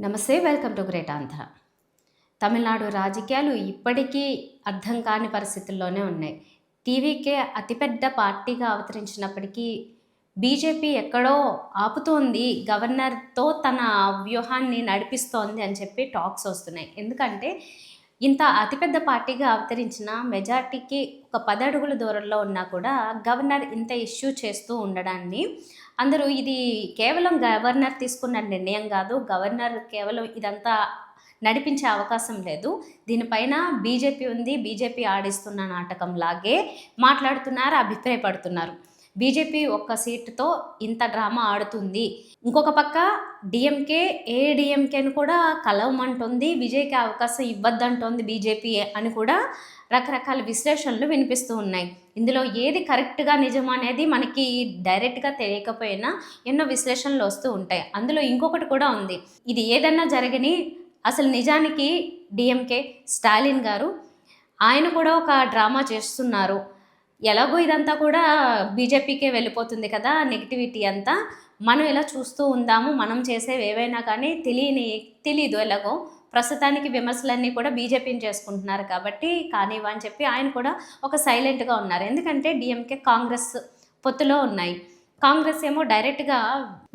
నమస్తే, welcome to great Andhra. Tamil Nadu రాజకీయాలు ఇప్పటికీ అర్థం కాని పరిస్థితుల్లోనే ఉన్నాయి. టీవీకే అతిపెద్ద పార్టీగా అవతరించినప్పటికీ బీజేపీ ఎక్కడో ఆపుతోంది, గవర్నర్‌తో తన వ్యూహాన్ని నడిపిస్తోంది అని చెప్పి టాక్స్ వస్తున్నాయి. ఎందుకంటే ఇంత అతిపెద్ద పార్టీగా అవతరించిన మెజారిటీకి ఒక 10 అడుగుల దూరంలో ఉన్నా కూడా గవర్నర్ ఇంత ఇష్యూ చేస్తూ ఉండడాన్ని అందరూ ఇది కేవలం గవర్నర్ తీసుకున్న నిర్ణయం కాదు, గవర్నర్ కేవలం ఇదంతా నడిపించే అవకాశం లేదు, దీనిపైన బీజేపీ ఉంది, బీజేపీ ఆడిస్తున్న నాటకంలాగే మాట్లాడుతున్నారు, అభిప్రాయపడుతున్నారు. బీజేపీ ఒక్క సీటుతో ఇంత డ్రామా ఆడుతుంది. ఇంకొక పక్క డీఎంకే, ఏఐడీఎంకేను కూడా కలవమంటుంది, విజయ్‌కి అవకాశం ఇవ్వద్దంటోంది బీజేపీ అని కూడా రకరకాల విశ్లేషణలు వినిపిస్తూ ఉన్నాయి. ఇందులో ఏది కరెక్ట్‌గా నిజం అనేది మనకి డైరెక్ట్‌గా తెలియకపోయినా ఎన్నో విశ్లేషణలు వస్తూ ఉంటాయి. అందులో ఇంకొకటి కూడా ఉంది. ఇది ఏదన్నా జరగని అసలు నిజానికి డీఎంకే స్టాలిన్ గారు ఆయన కూడా ఒక డ్రామా చేస్తున్నారు. ఎలాగో ఇదంతా కూడా బీజేపీకే వెళ్ళిపోతుంది కదా నెగటివిటీ అంతా, మనం ఇలా చూస్తూ ఉందాము, మనం చేసేవి ఏవైనా కానీ తెలీదు ఎలాగో ప్రస్తుతానికి విమర్శలన్నీ కూడా బీజేపీని చేసుకుంటున్నారు కాబట్టి కానివ్వని చెప్పి ఆయన కూడా ఒక సైలెంట్‌గా ఉన్నారు. ఎందుకంటే డీఎంకే, కాంగ్రెస్ పొత్తులో ఉన్నాయి. కాంగ్రెస్ ఏమో డైరెక్ట్‌గా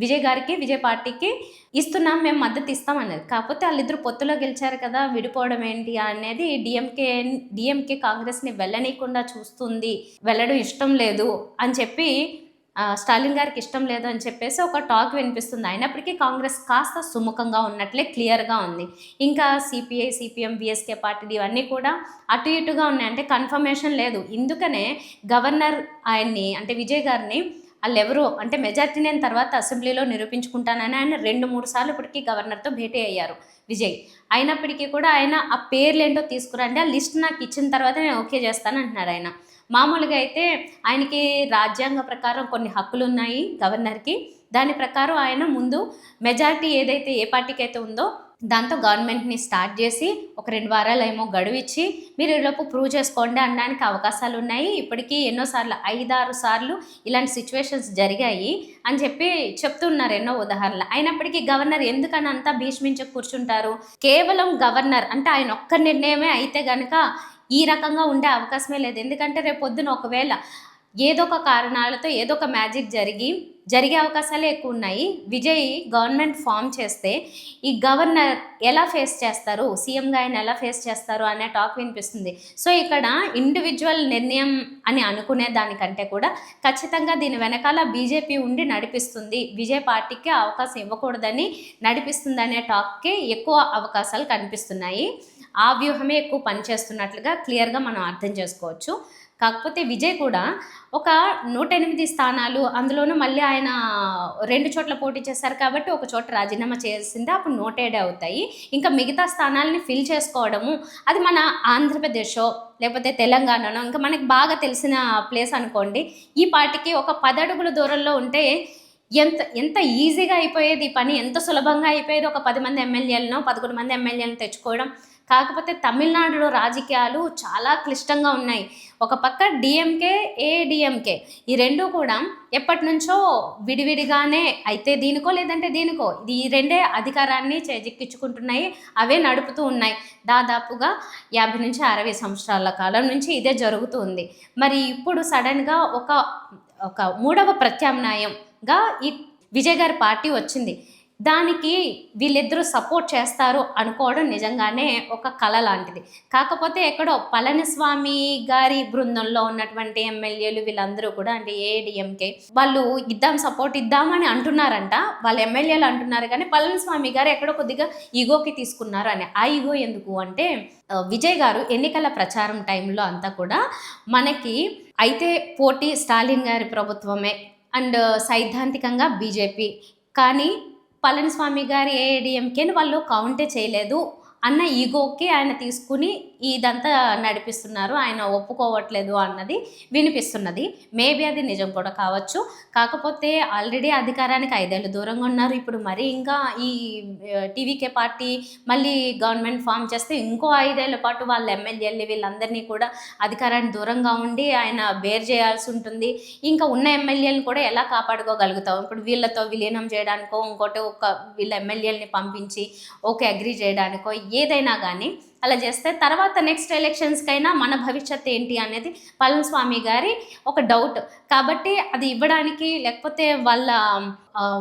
విజయ్ గారికి, విజయ్ పార్టీకి ఇస్తున్నాం, మేము మద్దతు ఇస్తాం అన్నది. కాకపోతే వాళ్ళిద్దరు పొత్తులో గెలిచారు కదా, విడిపోవడం ఏంటి అనేది డీఎంకే కాంగ్రెస్‌ని వెళ్ళనీయకుండా చూస్తుంది, వెళ్ళడం ఇష్టం లేదు అని చెప్పి స్టాలిన్ గారికి ఇష్టం లేదు అని చెప్పేసి ఒక టాక్ వినిపిస్తుంది. అయినప్పటికీ కాంగ్రెస్ కాస్త సుముఖంగా ఉన్నట్లే క్లియర్‌గా ఉంది. ఇంకా సిపిఐ, సిపిఎం, బీఎస్కే పార్టీలు ఇవన్నీ కూడా అటు ఇటుగా ఉన్నాయి. అంటే కన్ఫర్మేషన్ లేదు. ఇందుకనే గవర్నర్ ఆయన్ని అంటే విజయ్ గారిని ఆళ్ళెవరో అంటే మెజారిటీ నేను తర్వాత అసెంబ్లీలో నిరూపించుకుంటానని ఆయన 2, 3 సార్లు ఇప్పటికీ గవర్నర్‌తో భేటీ అయ్యారు విజయ్. అయినప్పటికీ కూడా ఆయన ఆ పేర్లేంటో తీసుకురండి, ఆ లిస్ట్ నాకు ఇచ్చిన తర్వాత నేను ఓకే చేస్తాను అంటున్నారు ఆయన. మామూలుగా అయితే ఆయనకి రాజ్యాంగ ప్రకారం కొన్ని హక్కులున్నాయి గవర్నర్‌కి. దాని ప్రకారం ఆయన ముందు మెజారిటీ ఏదైతే ఏ పార్టీకి అయితే ఉందో దాంతో గవర్నమెంట్‌ని స్టార్ట్ చేసి ఒక 2 వారాలేమో గడువిచ్చి మీరు ఈలోపు ప్రూవ్ చేసుకోండి అనడానికి అవకాశాలున్నాయి. ఇప్పటికీ ఎన్నో సార్లు 5, 6 సార్లు ఇలాంటి సిట్యుయేషన్స్ జరిగాయి అని చెప్పి చెప్తున్నారు ఎన్నో ఉదాహరణలు. అయినప్పటికీ గవర్నర్ ఎందుకని అంతా భీష్మించి కూర్చుంటారు? కేవలం గవర్నర్ అంటే ఆయన ఒక్క నిర్ణయమే అయితే గనక ఈ రకంగా ఉండే అవకాశమే లేదు. ఎందుకంటే రేపొద్దున ఒకవేళ ఏదో ఒక కారణాలతో ఏదో ఒక మ్యాజిక్ జరిగే అవకాశాలే ఎక్కువ ఉన్నాయి. విజయ్ గవర్నమెంట్ ఫామ్ చేస్తే ఈ గవర్నర్ ఎలా ఫేస్ చేస్తారు, సీఎంగా ఆయన ఎలా ఫేస్ చేస్తారు అనే టాక్ వినిపిస్తుంది. సో ఇక్కడ ఇండివిజువల్ నిర్ణయం అని అనుకునే దానికంటే కూడా ఖచ్చితంగా దీని వెనకాల బీజేపీ ఉండి నడిపిస్తుంది, విజయ్ పార్టీకి అవకాశం ఇవ్వకూడదని నడిపిస్తుంది అనే టాక్కే ఎక్కువ అవకాశాలు కనిపిస్తున్నాయి. ఆ వ్యూహమే ఎక్కువ పనిచేస్తున్నట్లుగా క్లియర్‌గా మనం అర్థం చేసుకోవచ్చు. కాకపోతే విజయ్ కూడా ఒక 108 స్థానాలు, అందులోనూ మళ్ళీ ఆయన 2 చోట్ల పోటీ చేశారు కాబట్టి ఒక చోట రాజీనామా చేసింది, అప్పుడు 107 అవుతాయి. ఇంకా మిగతా స్థానాలని ఫిల్ చేసుకోవడము అది మన ఆంధ్రప్రదేశో లేకపోతే తెలంగాణనో ఇంకా మనకి బాగా తెలిసిన ప్లేస్ అనుకోండి. ఈ పార్టీకి ఒక 10 అడుగుల దూరంలో ఉంటే ఎంత ఈజీగా అయిపోయేది ఈ పని, ఎంత సులభంగా అయిపోయేది. ఒక 10 మంది ఎమ్మెల్యేలనో 11 మంది ఎమ్మెల్యేలను తెచ్చుకోవడం. కాకపోతే తమిళనాడులో రాజకీయాలు చాలా క్లిష్టంగా ఉన్నాయి. ఒక పక్క డీఎంకే, ఏఐడీఎంకే ఈ 2 కూడా ఎప్పటినుంచో విడివిడిగానే అయితే దీనికో లేదంటే దీనికో ఈ 2 అధికారాన్ని చేజిక్కించుకుంటున్నాయి, అవే నడుపుతూ ఉన్నాయి. దాదాపుగా 50-60 సంవత్సరాల కాలం నుంచి ఇదే జరుగుతూ ఉంది. మరి ఇప్పుడు సడన్‌గా ఒక మూడవ ప్రత్యామ్నాయంగా ఈ విజయ్ గారి పార్టీ వచ్చింది. దానికి వీళ్ళిద్దరూ సపోర్ట్ చేస్తారు అనుకోవడం నిజంగానే ఒక కల లాంటిది. కాకపోతే ఎక్కడో పళనిస్వామి గారి బృందంలో ఉన్నటువంటి ఎమ్మెల్యేలు వీళ్ళందరూ కూడా అంటే ఏఐడీఎంకే వాళ్ళు సపోర్ట్ ఇద్దామని అంటున్నారంట. వాళ్ళ ఎమ్మెల్యేలు అంటున్నారు కానీ పళనిస్వామి గారు ఎక్కడో కొద్దిగా ఈగోకి తీసుకున్నారు అని. ఆ ఈగో ఎందుకు అంటే విజయ్ గారు ఎన్నికల ప్రచారం టైంలో అంతా కూడా మనకి అయితే పోటీ స్టాలిన్ గారి ప్రభుత్వమే అండ్ సైద్ధాంతికంగా బీజేపీ, కానీ పళనిస్వామి గారి ఏఐడీఎంకేని వాళ్ళు కౌంటే చేయలేదు అన్న ఈగోకి ఆయన తీసుకుని ఇదంతా నడిపిస్తున్నారు, ఆయన ఒప్పుకోవట్లేదు అన్నది వినిపిస్తున్నది. మేబీ అది నిజం కూడా కావచ్చు. కాకపోతే ఆల్రెడీ అధికారానికి 5 ఏళ్ళు దూరంగా ఉన్నారు. ఇప్పుడు మరి ఇంకా ఈ టీవీకే పార్టీ మళ్ళీ గవర్నమెంట్ ఫామ్ చేస్తే ఇంకో 5 ఏళ్ల పాటు వాళ్ళ ఎమ్మెల్యేలు వీళ్ళందరినీ కూడా అధికారానికి దూరంగా ఉండి ఆయన బేర్ చేయాల్సి ఉంటుంది. ఇంకా ఉన్న ఎమ్మెల్యేలను కూడా ఎలా కాపాడుకోగలుగుతాం? ఇప్పుడు వీళ్ళతో విలీనం చేయడానికో ఇంకోటి వీళ్ళ ఎమ్మెల్యేలని పంపించి ఓకే అగ్రీ చేయడానికో ఏదైనా కానీ అలా చేస్తే తర్వాత నెక్స్ట్ ఎలక్షన్స్కైనా మన భవిష్యత్తు ఏంటి అనేది పళనిస్వామి గారి ఒక డౌట్. కాబట్టి అది ఇవ్వడానికి లేకపోతే వాళ్ళ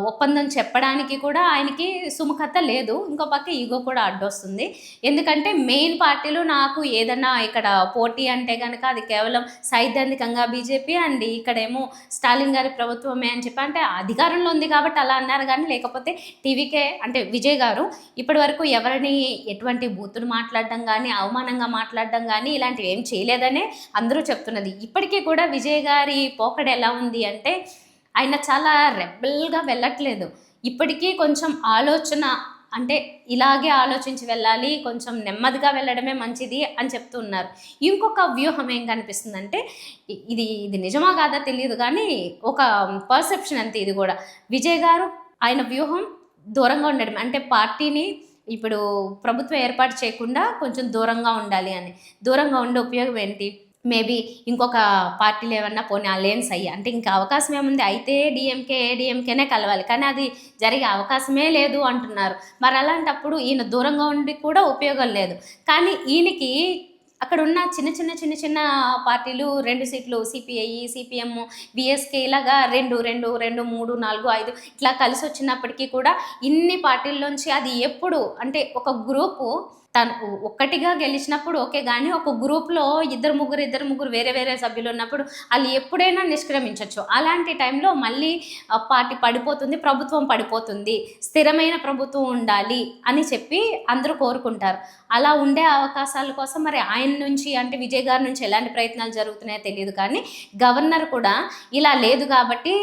ఒప్పందం చెప్పడానికి కూడా ఆయనకి సుముఖత లేదు. ఇంకో పక్క ఈగో కూడా అడ్డొస్తుంది. ఎందుకంటే మెయిన్ పార్టీలు నాకు ఏదన్నా ఇక్కడ పోటీ అంటే కనుక అది కేవలం సైద్ధాంతికంగా బీజేపీ అండ్ ఇక్కడేమో స్టాలిన్ గారి ప్రభుత్వమే అని చెప్పి, అంటే అధికారంలో ఉంది కాబట్టి అలా అన్నారు. కానీ లేకపోతే టీవీకే అంటే విజయ్ గారు ఇప్పటి వరకు ఎవరిని ఎటువంటి బూతులు మాట్లాడడం కానీ అవమానంగా మాట్లాడడం కానీ ఇలాంటివి ఏం చేయలేదనే అందరూ చెప్తున్నది. ఇప్పటికీ కూడా విజయ్ గారి పోకడ ఎలా ఉంది అంటే ఆయన చాలా రెబెల్గా వెళ్ళట్లేదు. ఇప్పటికీ కొంచెం ఆలోచన అంటే ఇలాగే ఆలోచించి వెళ్ళాలి, కొంచెం నెమ్మదిగా వెళ్ళడమే మంచిది అని చెప్తూ ఉన్నారు. ఇంకొక వ్యూహం ఏం కనిపిస్తుందంటే ఇది నిజమా కాదా తెలియదు కానీ ఒక పర్సెప్షన్ అంతే ఇది కూడా. విజయ్ గారు ఆయన వ్యూహం దూరంగా ఉండడం అంటే పార్టీని ఇప్పుడు ప్రభుత్వం ఏర్పాటు చేయకుండా కొంచెం దూరంగా ఉండాలి అని. దూరంగా ఉండే ఉపయోగం ఏంటి? మేబీ ఇంకొక పార్టీలు ఏమన్నా పోనీ అలయన్స్ అయ్యి అంటే ఇంకా అవకాశం ఏముంది, అయితే ఏడీఎంకేనే కలవాలి, కానీ అది జరిగే అవకాశమే లేదు అంటున్నారు. మరి అలాంటప్పుడు ఈయన దూరంగా ఉండి కూడా ఉపయోగం లేదు. కానీ ఈయనకి అక్కడ ఉన్న చిన్న చిన్న పార్టీలు 2 సీట్లు సిపిఐ, సిపిఎం, విఎస్కే ఇలాగా 2, 2, 2, 3, 4, 5 ఇట్లా కలిసి వచ్చినప్పటికీ కూడా ఇన్ని పార్టీల్లోంచి అది ఎప్పుడు అంటే ఒక గ్రూపు తను ఒక్కటిగా గెలిచినప్పుడు ఓకే, కానీ ఒక గ్రూప్లో ఇద్దరు ముగ్గురు వేరే సభ్యులు ఉన్నప్పుడు వాళ్ళు ఎప్పుడైనా నిష్క్రమించవచ్చు. అలాంటి టైంలో మళ్ళీ పార్టీ పడిపోతుంది, ప్రభుత్వం పడిపోతుంది, స్థిరమైన ప్రభుత్వం ఉండాలి అని చెప్పి అందరూ కోరుకుంటారు. అలా ఉండే అవకాశాల కోసం మరి ఆయన నుంచి అంటే విజయ్ గారి నుంచి ఎలాంటి ప్రయత్నాలు జరుగుతున్నాయో తెలియదు. కానీ గవర్నర్ కూడా ఇలా లేదు కాబట్టి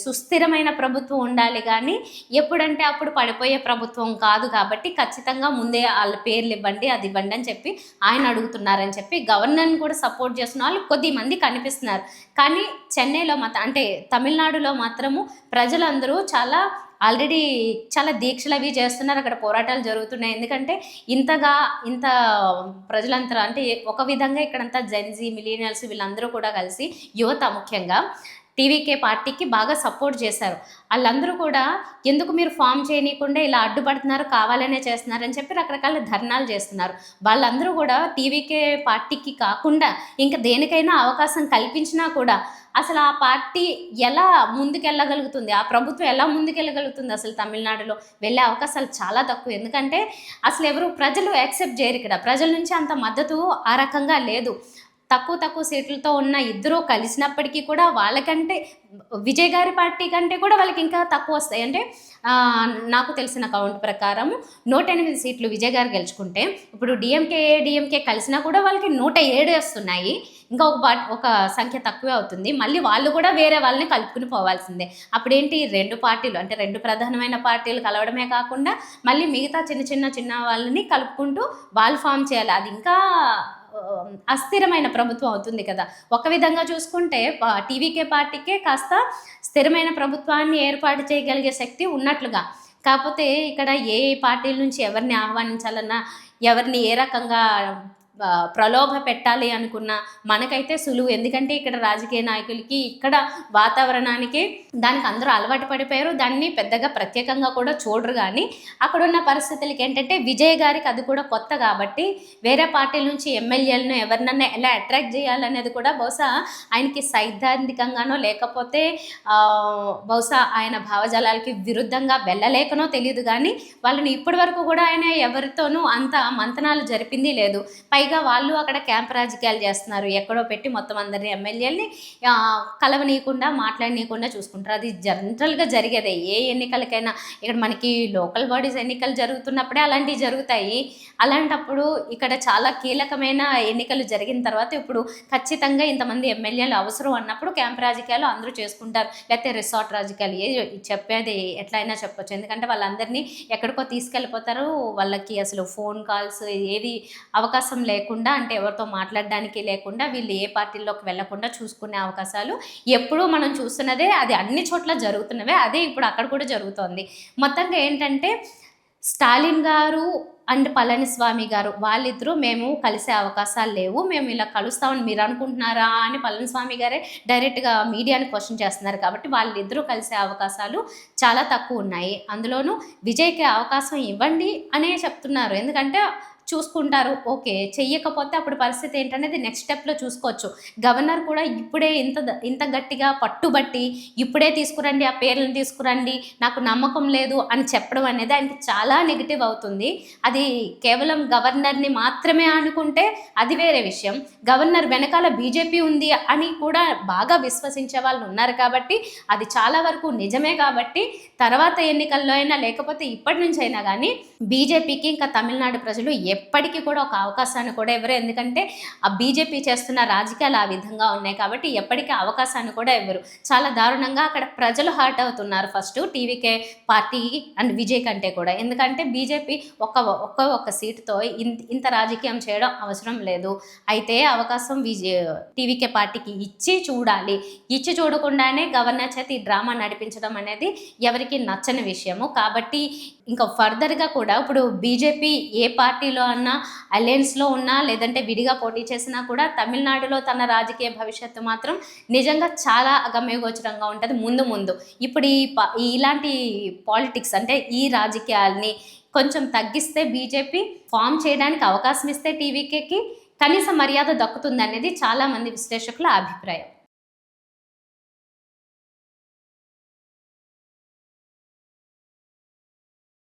సుస్థిరమైన ప్రభుత్వం ఉండాలి, కానీ ఎప్పుడంటే అప్పుడు పడిపోయే ప్రభుత్వం కాదు కాబట్టి ఖచ్చితంగా ముందే వాళ్ళ పేర్లు ఇవ్వండి, అది ఇవ్వండి అని చెప్పి ఆయన అడుగుతున్నారని చెప్పి గవర్నర్ని కూడా సపోర్ట్ చేస్తున్న వాళ్ళు కొద్దిమంది కనిపిస్తున్నారు. కానీ చెన్నైలో అంటే తమిళనాడులో మాత్రము ప్రజలందరూ ఆల్రెడీ చాలా దీక్షలు అవి చేస్తున్నారు, అక్కడ పోరాటాలు జరుగుతున్నాయి. ఎందుకంటే ఇంత ప్రజలంతా అంటే ఒక విధంగా ఇక్కడంతా జెన్జీ మిలీనియల్స్ వీళ్ళందరూ కూడా కలిసి యువత ముఖ్యంగా టీవీకే పార్టీకి బాగా సపోర్ట్ చేశారు. వాళ్ళందరూ కూడా ఎందుకు మీరు ఫామ్ చేయనీయకుండా ఇలా అడ్డుపడుతున్నారు, కావాలనే చేస్తున్నారని చెప్పి రకరకాల ధర్నాలు చేస్తున్నారు. వాళ్ళందరూ కూడా టీవీకే పార్టీకి కాకుండా ఇంకా దేనికైనా అవకాశం కల్పించినా కూడా అసలు ఆ పార్టీ ఎలా ముందుకెళ్ళగలుగుతుంది, ఆ ప్రభుత్వం ఎలా ముందుకెళ్ళగలుగుతుంది? అసలు తమిళనాడులో వెళ్ళే అవకాశాలు చాలా తక్కువ. ఎందుకంటే అసలు ఎవరు ప్రజలు యాక్సెప్ట్ చేయరు. ఇక్కడ ప్రజల నుంచి అంత మద్దతు ఆ రకంగా లేదు. తక్కువ సీట్లతో ఉన్న ఇద్దరూ కలిసినప్పటికీ కూడా వాళ్ళకంటే విజయ్ గారి పార్టీ కంటే కూడా వాళ్ళకి ఇంకా తక్కువ వస్తాయి. అంటే నాకు తెలిసిన కౌంట్ ప్రకారం 108 సీట్లు విజయ్ గారు గెలుచుకుంటే ఇప్పుడు డిఎంకే కలిసినా కూడా వాళ్ళకి 107 వస్తున్నాయి. ఇంకా ఒక సంఖ్య తక్కువే అవుతుంది. మళ్ళీ వాళ్ళు కూడా వేరే వాళ్ళని కలుపుకుని పోవాల్సిందే. అప్పుడేంటి 2 పార్టీలు అంటే 2 ప్రధానమైన పార్టీలు కలవడమే కాకుండా మళ్ళీ మిగతా చిన్న వాళ్ళని కలుపుకుంటూ వాళ్ళు ఫామ్ చేయాలి. అది ఇంకా అస్థిరమైన ప్రభుత్వం అవుతుంది కదా. ఒక విధంగా చూసుకుంటే టీవీకే పార్టీకే కాస్త స్థిరమైన ప్రభుత్వాన్ని ఏర్పాటు చేయగలిగే శక్తి ఉన్నట్లుగా. కాకపోతే ఇక్కడ ఏ పార్టీల నుంచి ఎవరిని ఆహ్వానించాలన్నా ఎవరిని ఏ రకంగా ప్రలోభ పెట్టాలి అనుకున్నా మనకైతే సులువు. ఎందుకంటే ఇక్కడ రాజకీయ నాయకులకి ఇక్కడ వాతావరణానికి దానికి అందరూ అలవాటు పడిపోయారు. దాన్ని పెద్దగా ప్రత్యేకంగా కూడా చూడరు. కానీ అక్కడున్న పరిస్థితులకి ఏంటంటే విజయ్ గారికి అది కూడా కొత్త కాబట్టి వేరే పార్టీల నుంచి ఎమ్మెల్యేలను ఎవరినన్నా ఎలా అట్రాక్ట్ చేయాలనేది కూడా బహుశా ఆయనకి సైద్ధాంతికంగానో లేకపోతే బహుశా ఆయన భావజాలాలకి విరుద్ధంగా వెళ్ళలేకనో తెలియదు. కానీ వాళ్ళని ఇప్పటి వరకు కూడా ఆయన ఎవరితోనూ అంత మంతనాలు జరిపింది లేదు. పైగా పైగా వాళ్ళు అక్కడ క్యాంప్ రాజకీయాలు చేస్తున్నారు. ఎక్కడో పెట్టి మొత్తం అందరిని ఎమ్మెల్యేలని కలవనీయకుండా, మాట్లాడనీయకుండా చూసుకుంటారు. అది జనరల్‌గా జరిగేదే. ఏ ఎన్నికలకైనా ఇక్కడ మనకి లోకల్ బాడీస్ ఎన్నికలు జరుగుతున్నప్పుడే అలాంటివి జరుగుతాయి. అలాంటప్పుడు ఇక్కడ చాలా కీలకమైన ఎన్నికలు జరిగిన తర్వాత ఇప్పుడు ఖచ్చితంగా ఇంతమంది ఎమ్మెల్యేలు అవసరం అన్నప్పుడు క్యాంప్ రాజకీయాలు అందరూ చేసుకుంటారు. లేకపోతే రిసార్ట్ రాజకీయాలు చెప్పేది ఎట్లయినా చెప్పొచ్చు. ఎందుకంటే వాళ్ళందరినీ ఎక్కడికో తీసుకెళ్ళిపోతారు. వాళ్ళకి అసలు ఫోన్ కాల్స్ ఏది అవకాశం లేకుండా, అంటే ఎవరితో మాట్లాడడానికి లేకుండా, వీళ్ళు ఏ పార్టీల్లోకి వెళ్ళకుండా చూసుకునే అవకాశాలు ఎప్పుడూ మనం చూస్తున్నదే. అది అన్ని చోట్ల జరుగుతున్నవే. అదే ఇప్పుడు అక్కడ కూడా జరుగుతోంది. మొత్తంగా ఏంటంటే స్టాలిన్ గారు అండ్ పళనిస్వామి గారు వాళ్ళిద్దరూ మేము కలిసే అవకాశాలు లేవు. మేము ఇలా కలుస్తామని మీరు అనుకుంటున్నారా అని పళనిస్వామి గారే డైరెక్ట్‌గా మీడియాని క్వెషన్ చేస్తున్నారు. కాబట్టి వాళ్ళిద్దరూ కలిసే అవకాశాలు చాలా తక్కువున్నాయి. అందులోనూ విజయ్‌కి అవకాశం ఇవ్వండి అనే చెప్తున్నారు. ఎందుకంటే చూసుకుంటారు. ఓకే. చెయ్యకపోతే అప్పుడు పరిస్థితి ఏంటనేది నెక్స్ట్ స్టెప్‌లో చూసుకోవచ్చు. గవర్నర్ కూడా ఇప్పుడే ఇంత గట్టిగా పట్టుబట్టి ఇప్పుడే తీసుకురండి, ఆ పేర్లను తీసుకురండి, నాకు నమ్మకం లేదు అని చెప్పడం అనేది ఆయనకి చాలా నెగెటివ్ అవుతుంది. అది కేవలం గవర్నర్‌ని మాత్రమే అనుకుంటే అది వేరే విషయం. గవర్నర్ వెనకాల బీజేపీ ఉంది అని కూడా బాగా విశ్వసించే వాళ్ళు ఉన్నారు కాబట్టి అది చాలా వరకు నిజమే కాబట్టి తర్వాత ఎన్నికల్లో అయినా లేకపోతే ఇప్పటి నుంచైనా గానీ బీజేపీకి ఇంకా తమిళనాడు ప్రజలు ఎప్పటికీ కూడా ఒక అవకాశాన్ని కూడా ఇవ్వరు. ఎందుకంటే ఆ బీజేపీ చేస్తున్న రాజకీయాలు ఆ విధంగా ఉన్నాయి కాబట్టి ఎప్పటికీ అవకాశాన్ని కూడా ఇవ్వరు. చాలా దారుణంగా అక్కడ ప్రజలు హర్ట్ అవుతున్నారు first TVK party and Vijay కంటే కూడా. ఎందుకంటే బీజేపీ ఒక్క సీటుతో ఇంత రాజకీయం చేయడం అవసరం లేదు. అయితే అవకాశం టీవీకే పార్టీకి ఇచ్చి చూడాలి. ఇచ్చి చూడకుండానే గవర్నర్ చేత ఈ డ్రామా నడిపించడం అనేది ఎవరికీ నచ్చని విషయము. కాబట్టి ఇంకా ఫర్దర్‌గా కూడా ఇప్పుడు బీజేపీ ఏ పార్టీలో అన్నా అలయన్స్‌లో ఉన్నా లేదంటే విడిగా పోటీ చేసినా కూడా తమిళనాడులో తన రాజకీయ భవిష్యత్తు మాత్రం నిజంగా చాలా అగమ్యగోచరంగా ఉంటది ముందు. ఇప్పుడు ఇలాంటి పాలిటిక్స్ అంటే ఈ రాజకీయాల్ని కొంచెం తగ్గిస్తే బీజేపీ ఫార్మ్ చేయడానికి అవకాశం ఇస్తే టీవీకేకి కనీస మర్యాద దక్కుతుందనేది చాలామంది విశ్లేషకుల అభిప్రాయం.